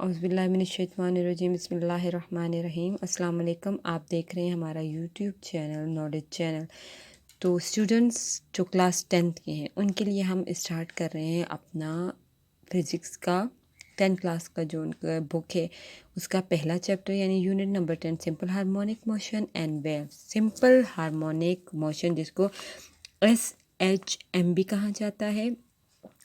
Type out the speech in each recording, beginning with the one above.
औज़ुबिल्लाहिमिनश्शैतानिर्रजीम बिस्मिल्लाहिर्रहमानिर्रहीम। अस्सलाम वालेकुम। आप देख रहे हैं हमारा यूट्यूब चैनल नॉलेज चैनल। तो स्टूडेंट्स जो क्लास 10th के हैं उनके लिए हम स्टार्ट कर रहे हैं अपना फिज़िक्स का 10th क्लास का जो उनका बुक है उसका पहला चैप्टर यानी unit number 10 simple harmonic motion and waves. Simple harmonic motion जिसको SHM भी कहा जाता है,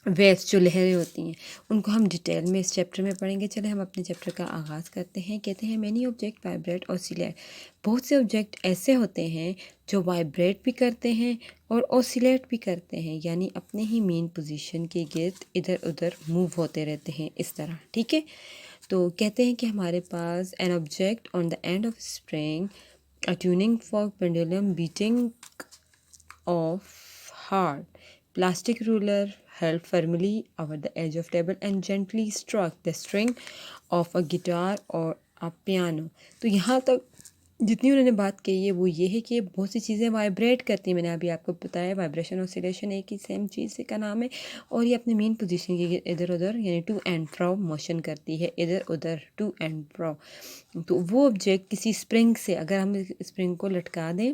वेव्स जो लहरें होती हैं उनको हम डिटेल में इस चैप्टर में पढ़ेंगे। चले हम अपने चैप्टर का आगाज़ करते हैं। कहते हैं मैनी ऑब्जेक्ट वाइब्रेट ऑसिलेट। बहुत से ऑब्जेक्ट ऐसे होते हैं जो वाइब्रेट भी करते हैं और ऑसिलेट भी करते हैं, यानी अपने ही मेन पोजीशन के गिर्द इधर उधर मूव होते रहते हैं इस तरह। ठीक है, तो कहते हैं कि हमारे पास an object on the end of spring a tuning for pendulum beating of hard plastic ruler held firmly over the edge of table and gently struck the string of a guitar or a piano। तो यहाँ तक जितनी उन्होंने बात कही है वो ये है कि बहुत सी चीज़ें वाइब्रेट करती हैं। मैंने अभी आपको बताया वाइब्रेशन ऑसिलेशन एक ही सेम चीज़ का नाम है, और ये अपने मेन पोजीशन के इधर उधर यानी टू एंड फ्रो मोशन करती है, इधर उधर टू एंड फ्रो। तो वो ऑब्जेक्ट किसी स्प्रिंग से, अगर हम स्प्रिंग को लटका दें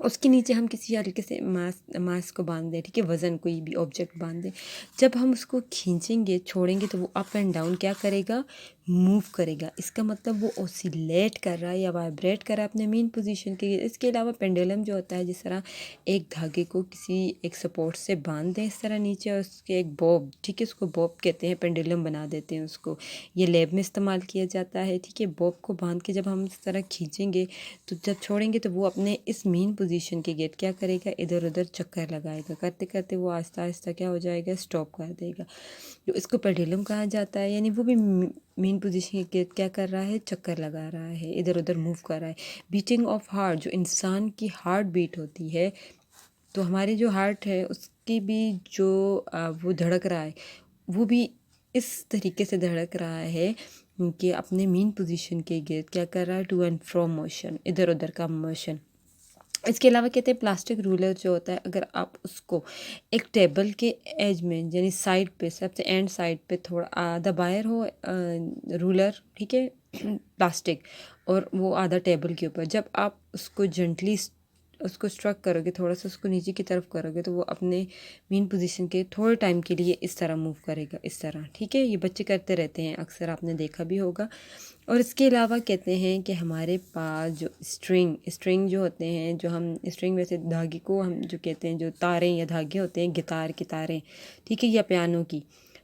उसके नीचे हम किसी हल्के से मास को बांध दें, ठीक है, वज़न कोई भी ऑब्जेक्ट बांध दें, जब हम उसको खींचेंगे छोड़ेंगे तो वो अप एंड डाउन क्या करेगा, मूव करेगा। इसका मतलब वो ऑसिलेट कर रहा है या वाइब्रेट कर रहा है अपने मेन पोजीशन के। इसके अलावा पेंडुलम जो होता है, जिस तरह एक धागे को किसी एक सपोर्ट से बांध दें इस तरह नीचे, और उसके एक बॉब, ठीक है, उसको बॉब कहते हैं, पेंडुलम बना देते हैं उसको, ये लैब में इस्तेमाल किया जाता है। ठीक है, बॉब को बांध के जब हम इस तरह खींचेंगे तो जब छोड़ेंगे तो वो अपने इस मेन पोजीशन के गेट क्या करेगा, इधर उधर चक्कर लगाएगा, करते करते वो आहिस्ता आहिस्ता क्या हो जाएगा, स्टॉप कर देगा। जो इसको पेंडुलम कहा जाता है, यानी वो भी मेन पोजीशन के गेट क्या कर रहा है, चक्कर लगा रहा है, इधर उधर मूव कर रहा है। बीटिंग ऑफ हार्ट, जो इंसान की हार्ट बीट होती है, तो हमारी जो हार्ट है उसकी भी जो वो धड़क रहा है वो भी इस तरीके से धड़क रहा है कि अपने मेन पोजीशन के गिर्द क्या कर रहा है, टू एंड फ्रो मोशन, इधर उधर का मोशन। इसके अलावा कहते हैं प्लास्टिक रूलर जो होता है, अगर आप उसको एक टेबल के एज में यानी साइड पे, सबसे एंड साइड पे थोड़ा आधा बायर हो रूलर, ठीक है, प्लास्टिक, और वो आधा टेबल के ऊपर, जब आप उसको जेंटली उसको स्ट्रक करोगे, थोड़ा सा उसको नीचे की तरफ करोगे, तो वो अपने मेन पोजीशन के थोड़े टाइम के लिए इस तरह मूव करेगा, इस तरह। ठीक है, ये बच्चे करते रहते हैं, अक्सर आपने देखा भी होगा। और इसके अलावा कहते हैं कि हमारे पास जो स्ट्रिंग जो होते हैं, जो हम स्ट्रिंग वैसे धागे को हम जो कहते हैं, जो तारें या धागे होते हैं गिटार की तारें, ठीक है, या पियानो की,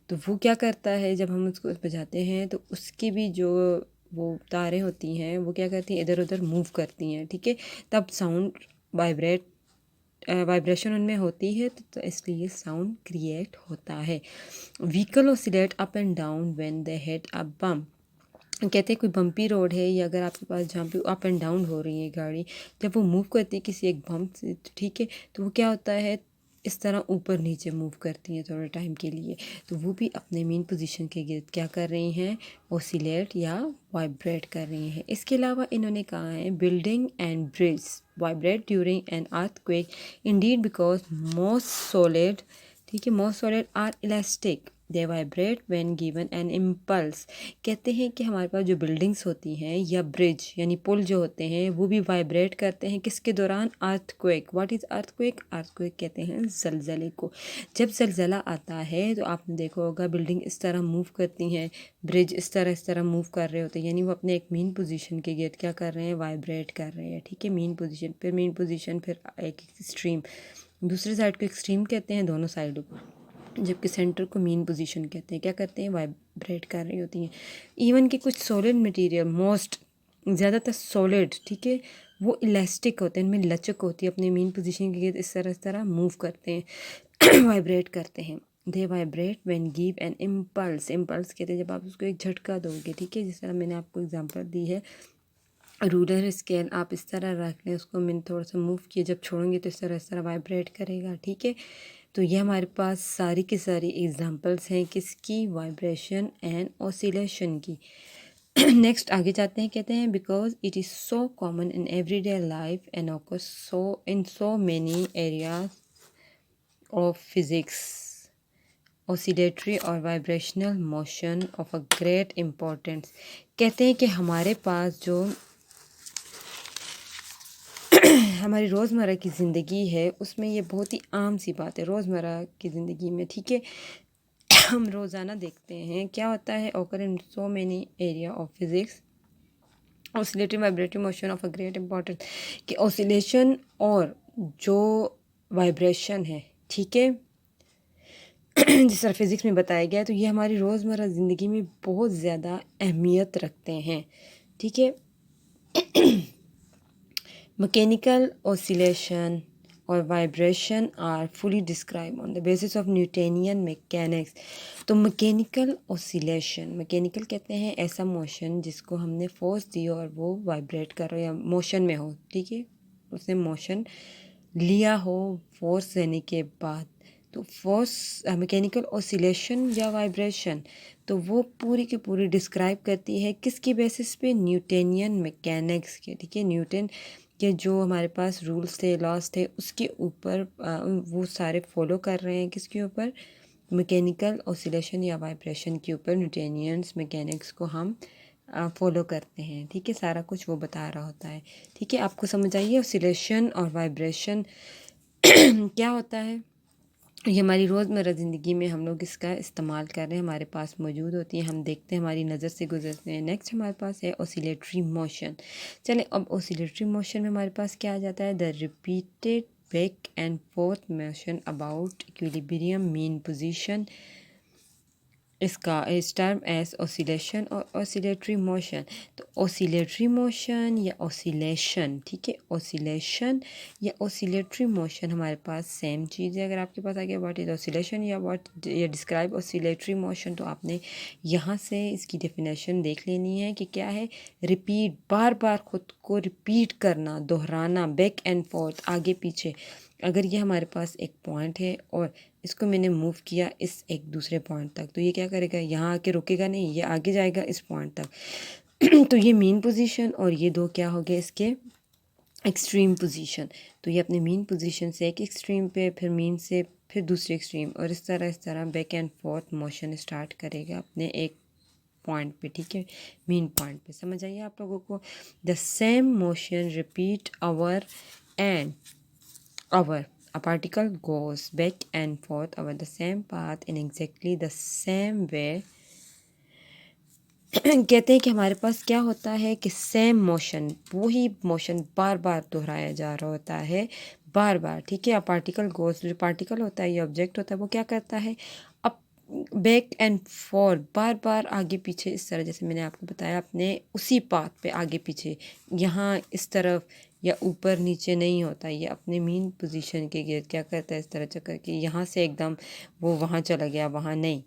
तो वो क्या करता है जब हम उसको बजाते हैं तो उसकी भी जो वो तारें होती हैं वो क्या करती हैं, इधर उधर मूव करती हैं। ठीक है, तब साउंड वाइब्रेशन उनमें होती है, तो इसलिए साउंड क्रिएट होता है। Vehicle oscillate up and down when they hit a bump. कहते हैं कोई बम्पी रोड है, या अगर आपके पास जहाँ पे अप एंड डाउन हो रही है गाड़ी, जब वो मूव करती है किसी एक बम्प से, ठीक है, तो वो क्या होता है, इस तरह ऊपर नीचे मूव करती हैं थोड़े टाइम के लिए, तो वो भी अपने मेन पोजीशन के गिर्द क्या कर रही हैं, ओसिलेट या वाइब्रेट कर रही हैं। इसके अलावा इन्होंने कहा है building and bridge vibrate during an earthquake indeed because most solid, ठीक है, most solid are elastic, they vibrate when given an impulse. कहते हैं कि हमारे पास जो बिल्डिंग्स होती हैं या ब्रिज यानी पुल जो होते हैं वो भी वाइब्रेट करते हैं किसके दौरान, earthquake. What is earthquake, earthquake कहते हैं जलजले को। जब जलजला आता है तो आपने देखा होगा बिल्डिंग इस तरह मूव करती हैं, ब्रिज इस तरह मूव कर रहे होते हैं, यानी वो अपने एक मेन पोजीशन के गिर्द क्या कर रहे हैं, वाइब्रेट कर रहे हैं। ठीक है, मेन पोजीशन, फिर मेन पोजीशन, फिर एक एक्सट्रीम, दूसरी साइड को एक्सट्रीम कहते हैं, दोनों साइडों को, जबकि सेंटर को मेन पोजीशन कहते हैं। क्या करते हैं, वाइब्रेट कर रही होती हैं। इवन कि कुछ सॉलिड मटेरियल, मोस्ट ज़्यादातर सॉलिड, ठीक है, वो इलास्टिक होते हैं, इनमें लचक होती है, अपने मेन पोजीशन के इस तरह मूव करते हैं वाइब्रेट करते हैं। They vibrate when give an impulse, impulse कहते हैं जब आप उसको एक झटका दोगे। ठीक है, जिस तरह मैंने आपको एग्जांपल दी है, रूलर स्केल आप इस तरह रख लें, उसको मैंने थोड़ा सा मूव किया, जब छोड़ेंगे तो इस तरह वाइब्रेट करेगा। ठीक है, तो ये हमारे पास सारी की सारी एग्जांपल्स हैं किसकी, वाइब्रेशन एंड ऑसिलेशन की। नेक्स्ट आगे जाते हैं, कहते हैं because it is so common in everyday life and occurs so in so many areas of physics oscillatory और vibrational motion of a great importance. कहते हैं कि हमारे पास जो हमारी रोज़मर्रा की ज़िंदगी है उसमें ये बहुत ही आम सी बात है रोज़मर्रा की ज़िंदगी में, ठीक है। हम रोज़ाना देखते हैं क्या होता है, occur in so many area of physics oscillatory vibratory motion of a great importance, कि ऑसिलेशन और जो वाइब्रेशन है, ठीक है, जिस तरह फिज़िक्स में बताया गया है, तो ये हमारी रोज़मर्रा ज़िंदगी में बहुत ज़्यादा अहमियत रखते हैं, ठीक है। मैकेनिकल ऑसिलेशन और vibration are fully describe on the basis of Newtonian mechanics. तो मैकेनिकल ऑसिलेशन, मैकेनिकल कहते हैं ऐसा मोशन जिसको हमने फोर्स दी और वो वाइब्रेट कर रहा हो या मोशन में हो, ठीक है, उसने मोशन लिया हो फोर्स देने के बाद। तो फोर्स मैकेनिकल ऑसिलेशन या वाइब्रेशन, तो वो पूरी की पूरी डिस्क्राइब करती है किसकी बेसिस पे, न्यूटोनियन मैकेनिक्स के, ठीक है। न्यूटन के जो हमारे पास रूल्स थे, लॉज थे, उसके ऊपर वो सारे फॉलो कर रहे हैं, किसके ऊपर, मैकेनिकल ऑसिलेशन या वाइब्रेशन के ऊपर न्यूटोनियंस मैकेनिक्स को हम फॉलो करते हैं, ठीक है। सारा कुछ वो बता रहा होता है, ठीक है। आपको समझ आइए ऑसिलेशन और वाइब्रेशन क्या होता है। ये हमारी रोज़मर्रा ज़िंदगी में हम लोग इसका इस्तेमाल कर रहे हैं, हमारे पास मौजूद होती हैं, हम देखते हैं, हमारी नज़र से गुजरते हैं। नेक्स्ट हमारे पास है ऑसिलेटरी मोशन। चलें, अब ऑसिलेटरी मोशन में हमारे पास क्या आ जाता है, the repeated back and fourth motion about equilibrium mean position, इसका इस टर्म एज ऑसिलेशन और ऑसिलेटरी मोशन। तो ऑसिलेटरी मोशन या ऑसिलेशन, ठीक है, ऑसिलेशन या ऑसिलेटरी मोशन हमारे पास सेम चीज़ है। अगर आपके पास आ गया व्हाट इज ऑसिलेशन या व्हाट या डिस्क्राइब ऑसिलेटरी मोशन, तो आपने यहाँ से इसकी डेफिनेशन देख लेनी है कि क्या है, रिपीट, बार बार खुद को रिपीट करना, दोहराना, बैक एंड फोर्थ, आगे पीछे। अगर ये हमारे पास एक पॉइंट है और इसको मैंने मूव किया इस एक दूसरे पॉइंट तक, तो ये क्या करेगा, यहाँ आके रुकेगा नहीं, ये आगे जाएगा इस पॉइंट तक। तो ये मीन पोजीशन और ये दो क्या हो गए इसके एक्सट्रीम पोजीशन। तो ये अपने मीन पोजीशन से एक एक्सट्रीम पे, फिर मीन से फिर दूसरे एक्सट्रीम, और इस तरह back and fourth motion start करेगा अपने एक पॉइंट पे, ठीक है, मीन पॉइंट पे। समझ आइए आप लोगों को। The same motion repeat our and our a particle goes back and forth over the same path in exactly the same way। कहते हैं कि हमारे पास क्या होता है कि सेम मोशन, वही मोशन बार बार दोहराया जा रहा होता है, बार बार, ठीक है। पार्टिकल गोज, जो पार्टिकल होता है, ये ऑब्जेक्ट होता है, वो क्या करता है, अब बैक एंड फोर्थ, बार बार आगे पीछे, इस तरह जैसे मैंने आपको बताया, अपने उसी पाथ पे आगे पीछे, यहाँ इस तरफ या ऊपर नीचे नहीं होता, ये अपने मीन पोजीशन के गिर्द क्या करता है, इस तरह चक्कर के यहाँ से एकदम वो वहाँ चला गया, वहाँ नहीं।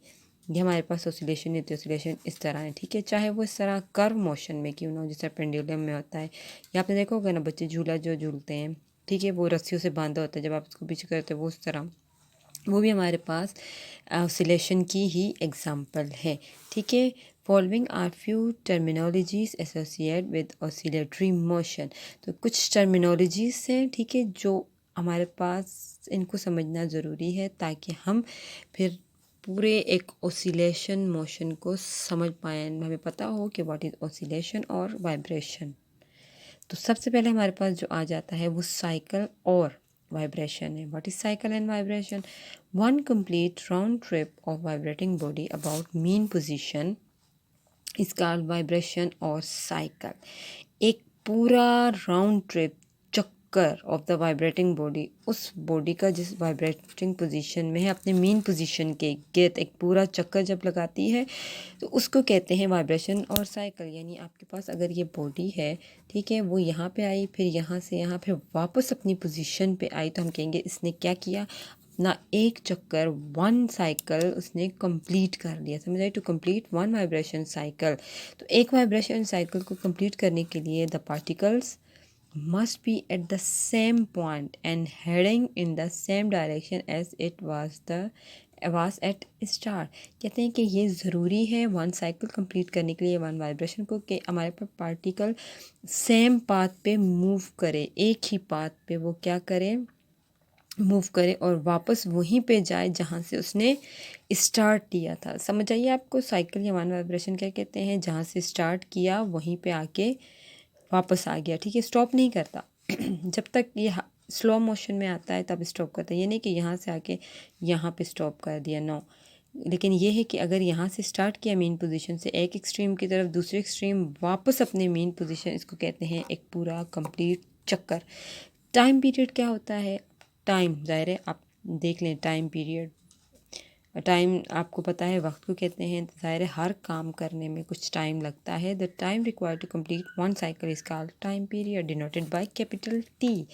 ये हमारे पास ऑसिलेशन नहीं होती, ऑसिलेशन इस तरह है, ठीक है। चाहे वो इस तरह कर्व मोशन में क्यों ना हो, जैसे पेंडुलम में होता है, या आपने देखा होगा ना बच्चे झूला जो झूलते हैं, ठीक है, वो रस्सियों से बांधा होता है, जब आप उसको पीछे करते हो वो उस तरह, वो भी हमारे पास ऑसिलेशन की ही एग्जांपल है, ठीक है। Following are few terminologies associate with oscillatory motion. तो कुछ टर्मिनोलॉजीज हैं, ठीक है, जो हमारे पास इनको समझना ज़रूरी है ताकि हम फिर पूरे एक ऑसिलेशन मोशन को समझ पाएँ, हमें पता हो कि व्हाट इज़ ऑसिलेशन और वाइब्रेशन। तो सबसे पहले हमारे पास जो आ जाता है वो साइकिल और वाइब्रेशन है। What is cycle and vibration, one complete round trip of vibrating body about mean position is called vibration और साइकिल। एक पूरा राउंड ट्रिप, चक्कर ऑफ द वाइब्रेटिंग बॉडी, उस बॉडी का जिस वाइब्रेटिंग पोजीशन में है अपने मीन पोजीशन के गिर्द एक पूरा चक्कर जब लगाती है, तो उसको कहते हैं वाइब्रेशन और साइकिल। यानी आपके पास अगर ये बॉडी है, ठीक है, वो यहाँ पे आई, फिर यहाँ से यहाँ, फिर वापस अपनी पोजीशन पे आई, तो हम कहेंगे इसने क्या किया, अपना एक चक्कर, वन साइकिल उसने कंप्लीट कर लिया। समझ आई, to complete one vibration cycle. तो एक वाइब्रेशन साइकिल को कंप्लीट करने के लिए the particles must be at the same point and heading in the same direction as it was at start। कहते हैं कि ये ज़रूरी है वन साइकिल कंप्लीट करने के लिए, वन वाइब्रेशन को, कि हमारे पास पार्टिकल सेम पाथ पे मूव करे, एक ही पाथ पे वो क्या करे, मूव करे और वापस वहीं पे जाए जहाँ से उसने स्टार्ट किया था। समझ आइए आपको साइकिल या वन वाइब्रेशन क्या कहते हैं, जहाँ से स्टार्ट किया वहीं पे आके वापस आ गया, ठीक है, स्टॉप नहीं करता। जब तक ये स्लो मोशन में आता है तब स्टॉप करता है, ये नहीं कि यहाँ से आके यहाँ पे स्टॉप कर दिया, नो। लेकिन ये है कि अगर यहाँ से स्टार्ट किया मेन पोजीशन से एक एक्सट्रीम की तरफ, दूसरे एक्सट्रीम वापस अपने मेन पोजीशन, इसको कहते हैं एक पूरा कंप्लीट चक्कर। टाइम पीरियड क्या होता है, टाइम ज़ाहिर है आप देख लें, टाइम पीरियड, टाइम आपको पता है वक्त को कहते हैं, ज़ाहिर है हर काम करने में कुछ टाइम लगता है। The time required to complete one cycle is called time period denoted by capital T.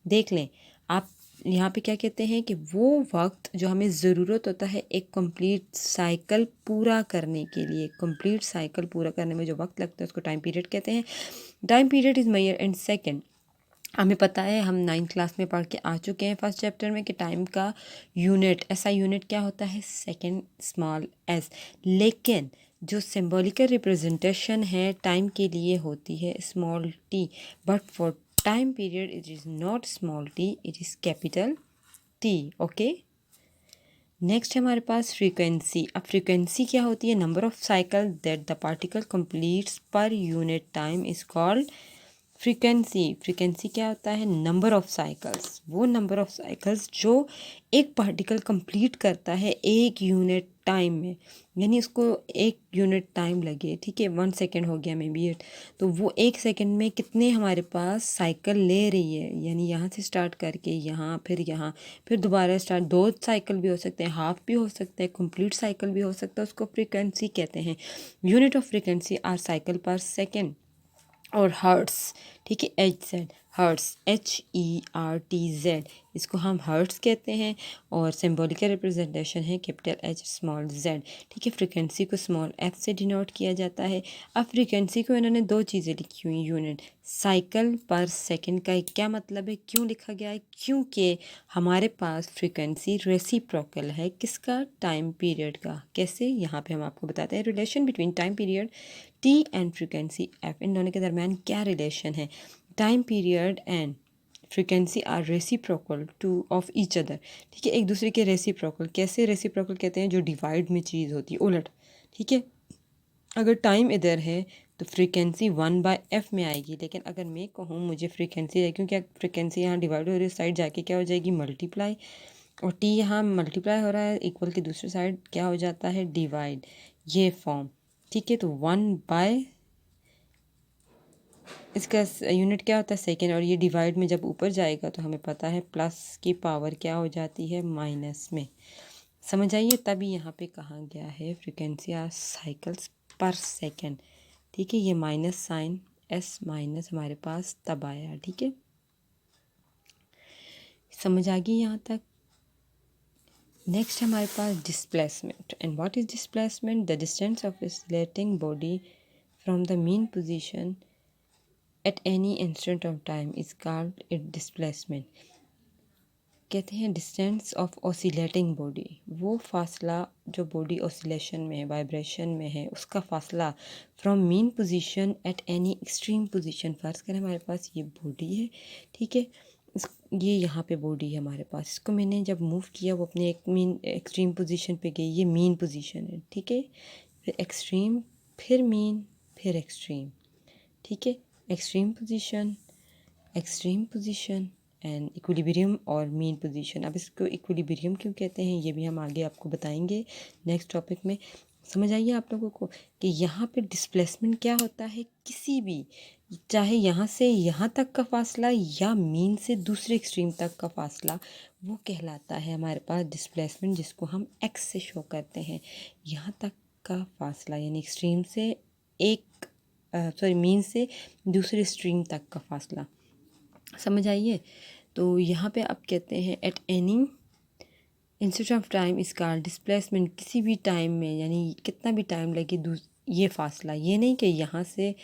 देख लें आप यहाँ पे क्या कहते हैं कि वो वक्त जो हमें ज़रूरत होता है एक कंप्लीट साइकिल पूरा करने के लिए, कंप्लीट साइकिल पूरा करने में जो वक्त लगता है उसको टाइम पीरियड कहते हैं। Time period is measured in second. हमें पता है, हम 9th क्लास में पढ़ के आ चुके हैं फर्स्ट चैप्टर में कि टाइम का यूनिट, ऐसा यूनिट क्या होता है, सेकेंड, स्मॉल एस। लेकिन जो सिंबॉलिकल रिप्रेजेंटेशन है टाइम के लिए होती है small T, but for time period it is not small T, it is capital T. Okay, next है हमारे पास फ्रीक्वेंसी। अब फ्रीक्वेंसी क्या होती है, number of cycle that the particle completes per unit time is called frequency. Frequency क्या होता है, number of cycles, वो नंबर ऑफ साइकिल्स जो एक पार्टिकल कंप्लीट करता है एक यूनिट टाइम में, यानी उसको एक यूनिट टाइम लगे, ठीक है, 1 सेकेंड हो गया मे बी इट, तो वो 1 सेकेंड में कितने हमारे पास साइकिल ले रही है, यानी यहाँ से स्टार्ट करके यहाँ फिर दोबारा स्टार्ट, 2 साइकिल भी हो सकते हैं, हाफ भी हो सकता है, कंप्लीट साइकिल भी हो सकता है, उसको फ्रीक्वेंसी कहते हैं। Unit of frequency are cycle per second और हर्ट्स, ठीक है, एच जेड, हर्ट्स, HERTZ, इसको हम हर्ट्स कहते हैं और सिंबॉलिकल रिप्रेजेंटेशन है कैपिटल H स्मॉल z, ठीक है। फ्रीक्वेंसी को स्मॉल f से डिनोट किया जाता है। अब फ्रीक्वेंसी को इन्होंने 2 चीज़ें लिखी हुई, यूनिट साइकिल पर सेकंड का क्या मतलब है, क्यों लिखा गया है, क्योंकि हमारे पास फ्रीक्वेंसी रेसिप्रोकल है, किसका, टाइम पीरियड का। कैसे, यहाँ पे हम आपको बताते हैं relation between time period T and frequency F, इन दोनों के दरमियान क्या रिलेशन है। Time period and frequency are reciprocal to of each other, ठीक है, एक दूसरे के रेसिप्रोकल। कैसे रेसिप्रोकल कहते हैं, जो डिवाइड में चीज़ होती है, उलट, ठीक है। अगर टाइम इधर है तो फ्रीक्वेंसी 1/f में आएगी, लेकिन अगर मैं कहूँ मुझे फ्रीक्वेंसी है, क्योंकि फ्रीक्वेंसी यहाँ डिवाइड हो रही है, साइड जाके क्या हो जाएगी, मल्टीप्लाई, और टी यहाँ मल्टीप्लाई हो रहा है इक्वल की दूसरी साइड क्या हो जाता है, डिवाइड, ये फॉर्म, ठीक है। तो 1/, इसका यूनिट क्या होता है, सेकेंड, और ये डिवाइड में जब ऊपर जाएगा तो हमें पता है प्लस की पावर क्या हो जाती है, माइनस में। समझ आइए, तभी यहाँ पे कहा गया है फ्रीक्वेंसी आर साइकिल्स पर सेकेंड, ठीक है। ये माइनस साइन, एस माइनस हमारे पास तब आया, ठीक है, समझ आ गई यहाँ तक। नेक्स्ट हमारे पास displacement, and what is displacement, the distance of oscillating body from the mean position at any instant of time is called it displacement. कहते हैं डिस्टेंस ऑफ ऑसिलेटिंग बॉडी, वो फासला जो बॉडी ऑसिलेशन में है, वाइब्रेशन में है, उसका फासला from mean position at any extreme position. फ़र्ज़ करें हमारे पास ये बॉडी है, ठीक है, ये यहाँ पे बॉडी है हमारे पास, इसको मैंने जब मूव किया वो अपने एक मीन एक्सट्रीम पोजीशन पे गई, ये मीन पोजीशन है, ठीक है, फिर एक्सट्रीम, फिर मीन, फिर एक्सट्रीम, ठीक है, extreme position, extreme position and equilibrium और मीन पोजीशन। अब इसको इक्विलिब्रियम क्यों कहते हैं ये भी हम आगे आपको बताएंगे नेक्स्ट टॉपिक में। समझ आइए आप लोगों को कि यहाँ पे डिस्प्लेसमेंट क्या होता है, किसी भी, चाहे यहाँ से यहाँ तक का फासला या मीन से दूसरे एक्सट्रीम तक का फासला, वो कहलाता है हमारे पास डिस्प्लेसमेंट, जिसको हम एक्स से शो करते हैं। यहाँ तक का फासला यानी एक्सट्रीम से एक मीन से दूसरे स्ट्रीम तक का फासला, समझ आइए। तो यहाँ पे आप कहते हैं eight any instant of time इस का डिस्प्लेसमेंट, किसी भी टाइम में, यानी कितना भी टाइम लगे, ये फासला, ये नहीं कि यहाँ से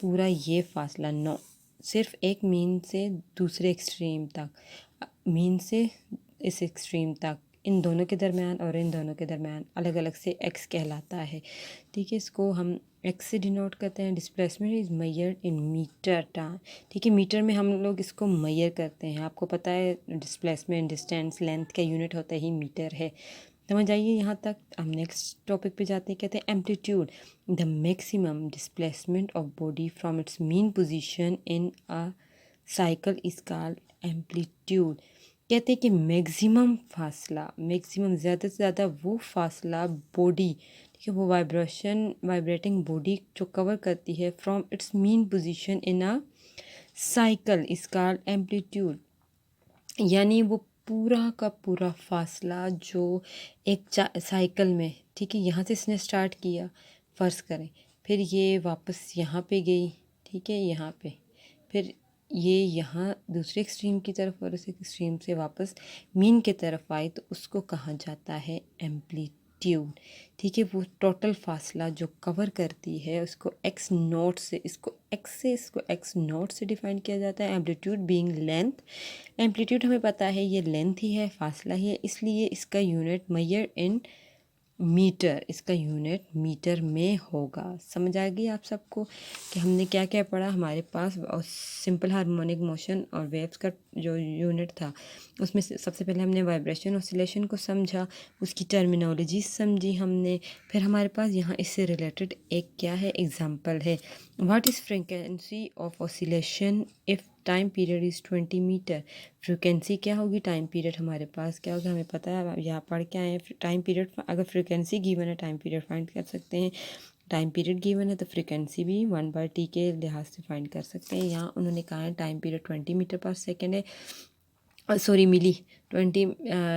पूरा ये फासला, नो, सिर्फ एक मीन से दूसरे एक्सट्रीम तक, मीन से इस एक्सट्रीम तक, इन दोनों के दरमियान और इन दोनों के दरमियान अलग अलग से एक्स कहलाता है, ठीक है। इसको हम एक्स से डिनोट करते हैं। Displacement is measured in metre time, ठीक है, मीटर में हम लोग इसको मेजर करते हैं। आपको पता है डिस्प्लेसमेंट डिस्टेंस लेंथ का यूनिट होता ही मीटर है। समझ आइए यहाँ तक। हम नेक्स्ट टॉपिक पे जाते हैं। कहते हैं amplitude, the maximum displacement of body from its mean position in a cycle is called amplitude. कहते हैं कि मैक्सिमम फासला, मैक्सिमम ज़्यादा से ज़्यादा वो फासला बॉडी, ठीक है, वो वाइब्रेटिंग बॉडी जो कवर करती है from its mean position in a cycle is called amplitude. यानी वो पूरा का पूरा फासला जो एक साइकिल में, ठीक है, यहाँ से इसने स्टार्ट किया, फ़र्ज़ करें, फिर ये वापस यहाँ पे गई, ठीक है, यहाँ पे, फिर ये यहाँ दूसरे एक्सट्रीम की तरफ और उस एक्सट्रीम से वापस मीन की तरफ आई, तो उसको कहा जाता है एम्पलीट्यूड, ठीक है। वो टोटल फासला जो कवर करती है उसको एक्स नोट से, इसको एक्स नोट से डिफाइन किया जाता है। एम्पलीट्यूड बीइंग लेंथ, एम्पलीट्यूड हमें पता है ये लेंथ ही है, फासला ही है, इसलिए इसका यूनिट मेजर इन मीटर, इसका यूनिट मीटर में होगा। समझ आ गई आप सबको कि हमने क्या क्या पढ़ा। हमारे पास सिंपल हार्मोनिक मोशन और वेव्स का जो यूनिट था उसमें सबसे पहले हमने वाइब्रेशन ऑसिलेशन को समझा, उसकी टर्मिनोलॉजी समझी हमने। फिर हमारे पास यहाँ इससे रिलेटेड एक क्या है, एग्जांपल है। What is frequency of oscillation if time period is 20 metre. Frequency क्या होगी, टाइम पीरियड हमारे पास क्या होगा, हमें पता है, यहाँ पढ़ के आए हैं। टाइम पीरियड, अगर फ्रीक्वेंसी गिवन है टाइम पीरियड फाइंड कर सकते हैं। टाइम पीरियड गिवन है तो फ्रीक्वेंसी भी 1/t के लिहाज से फाइंड कर सकते हैं। यहाँ उन्होंने कहा है टाइम पीरियड 20 मीटर पर सेकेंड है, सॉरी मिली 20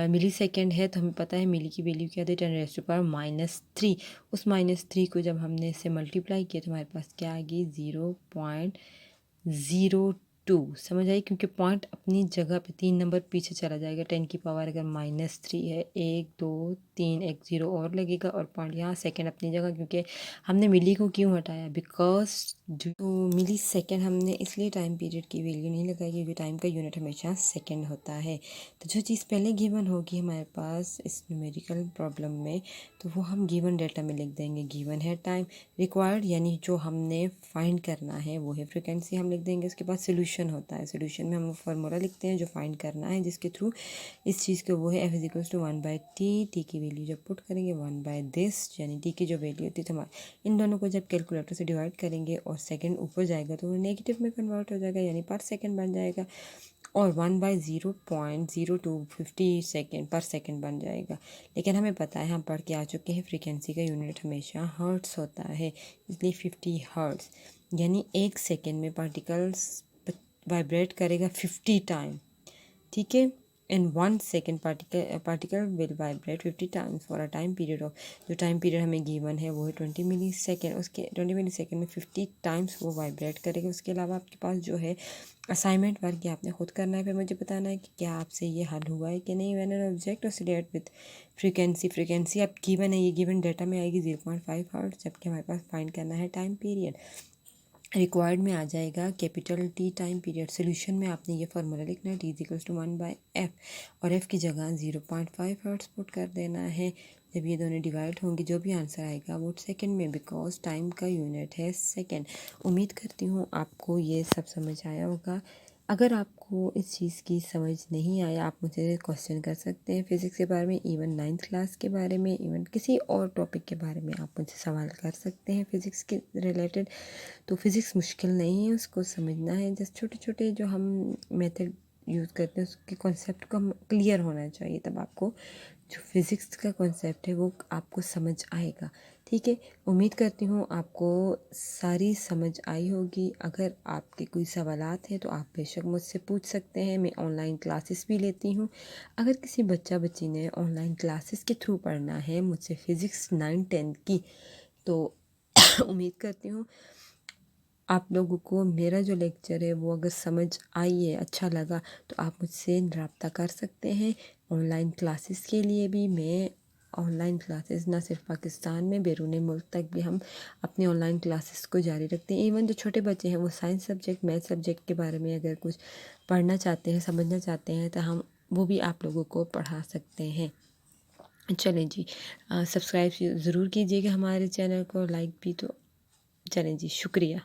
मिली सेकेंड है, तो हमें पता है मिली की वैल्यू क्या थी, 10⁻³ उस -3 को जब हमने इससे मल्टीप्लाई किया तो हमारे पास क्या आ गई, 0.02। समझ आई, क्योंकि पॉइंट अपनी जगह पे 3 नंबर पीछे चला जाएगा। 10 की पावर अगर -3 है, 1 2 3, एक 0 और लगेगा और पॉइंट यहाँ सेकेंड अपनी जगह, क्योंकि हमने मिली को क्यों हटाया, बिकॉज तो मिली सेकेंड हमने इसलिए टाइम पीरियड की वैल्यू नहीं लगाई, क्योंकि टाइम का यूनिट हमेशा सेकेंड होता है। तो जो चीज़ पहले गिवन होगी हमारे पास इस न्यूमेरिकल प्रॉब्लम में, तो वो हम गिवन डेटा में लिख देंगे। गिवन है टाइम, रिक्वायर्ड यानी जो हमने फाइंड करना है वो है फ्रिक्वेंसी, हम लिख देंगे। उसके बाद सोल्यूशन होता है, सोल्यूशन में हम फार्मूला लिखते हैं जो फाइंड करना है, जिसके थ्रू इस चीज़ को वो है F = 1/t। टी की वैल्यू जब पुट करेंगे 1/this, यानी टी की जो वैल्यू होती है तो हमारे इन दोनों को जब कैलकुलेटर से डिवाइड करेंगे और सेकंड ऊपर जाएगा तो वो नेगेटिव में कन्वर्ट हो जाएगा, यानी पर सेकंड बन जाएगा, और 1/0.0250 सेकेंड पर सेकेंड बन जाएगा। लेकिन हमें पता है, हम पढ़ के आ चुके हैं, फ्रीक्वेंसी का यूनिट हमेशा हर्ट्स होता है, इसलिए 50 हर्ट्स, यानी 1 सेकेंड में पार्टिकल्स वाइब्रेट करेगा 50 टाइम, ठीक है। इन 1 second particle will vibrate 50 times for a time period of, जो टाइम पीरियड हमें गिवन है वो है 20 मिली सेकेंड। उसके 20 मिली सेकेंड में 50 टाइम्स वो वाइब्रेट करेगा। उसके अलावा आपके पास जो है असाइनमेंट वर्क, ये आपने खुद करना है, फिर मुझे बताना है कि क्या आपसे ये हल हुआ है कि नहीं। When an object oscillate with frequency अब गिवन है, ये गिवन डाटा में आएगी 0.5 हर्ट्ज, जबकि हमारे पास फाइंड करना है टाइम पीरियड। रिक्वायर्ड में आ जाएगा capital T time period. Solution में आपने ये फार्मूला लिखना है, T = 1/f, और f की जगह 0.5 हर्ट्ज पुट कर देना है। जब ये दोनों डिवाइड होंगे जो भी आंसर आएगा वो सेकंड में, बिकॉज टाइम का यूनिट है सेकंड। उम्मीद करती हूँ आपको ये सब समझ आया होगा। अगर आपको इस चीज़ की समझ नहीं आया, आप मुझे क्वेश्चन कर सकते हैं फिज़िक्स के बारे में, इवन 9th क्लास के बारे में, इवन किसी और टॉपिक के बारे में आप मुझे सवाल कर सकते हैं फ़िज़िक्स के रिलेटेड। तो फिज़िक्स मुश्किल नहीं है, उसको समझना है। जस्ट छोटे छोटे जो हम मेथड यूज़ करते हैं उसके कॉन्सेप्ट को हम क्लियर होना चाहिए, तब आपको जो फिज़िक्स का कॉन्सेप्ट है वो आपको समझ आएगा, ठीक है। उम्मीद करती हूँ आपको सारी समझ आई होगी। अगर आपके कोई सवालात हैं तो आप बेशक मुझसे पूछ सकते हैं। मैं ऑनलाइन क्लासेस भी लेती हूँ। अगर किसी बच्ची ने ऑनलाइन क्लासेस के थ्रू पढ़ना है मुझसे फ़िज़िक्स 9 10 की, तो उम्मीद करती हूँ आप लोगों को मेरा जो लेक्चर है वो अगर समझ आई है, अच्छा लगा, तो आप मुझसे रब्ता कर सकते हैं। ऑनलाइन क्लासेस के लिए भी मैं ऑनलाइन क्लासेस ना सिर्फ पाकिस्तान में, बैरून मुल्क तक भी हम अपनी ऑनलाइन क्लासेस को जारी रखते हैं। इवन जो छोटे बच्चे हैं वो साइंस सब्जेक्ट, मैथ सब्जेक्ट के बारे में अगर कुछ पढ़ना चाहते हैं, समझना चाहते हैं, तो हम वो भी आप लोगों को पढ़ा सकते हैं। चलें जी, सब्सक्राइब ज़रूर कीजिएगा हमारे चैनल को, लाइक भी तो चलें जी, शुक्रिया।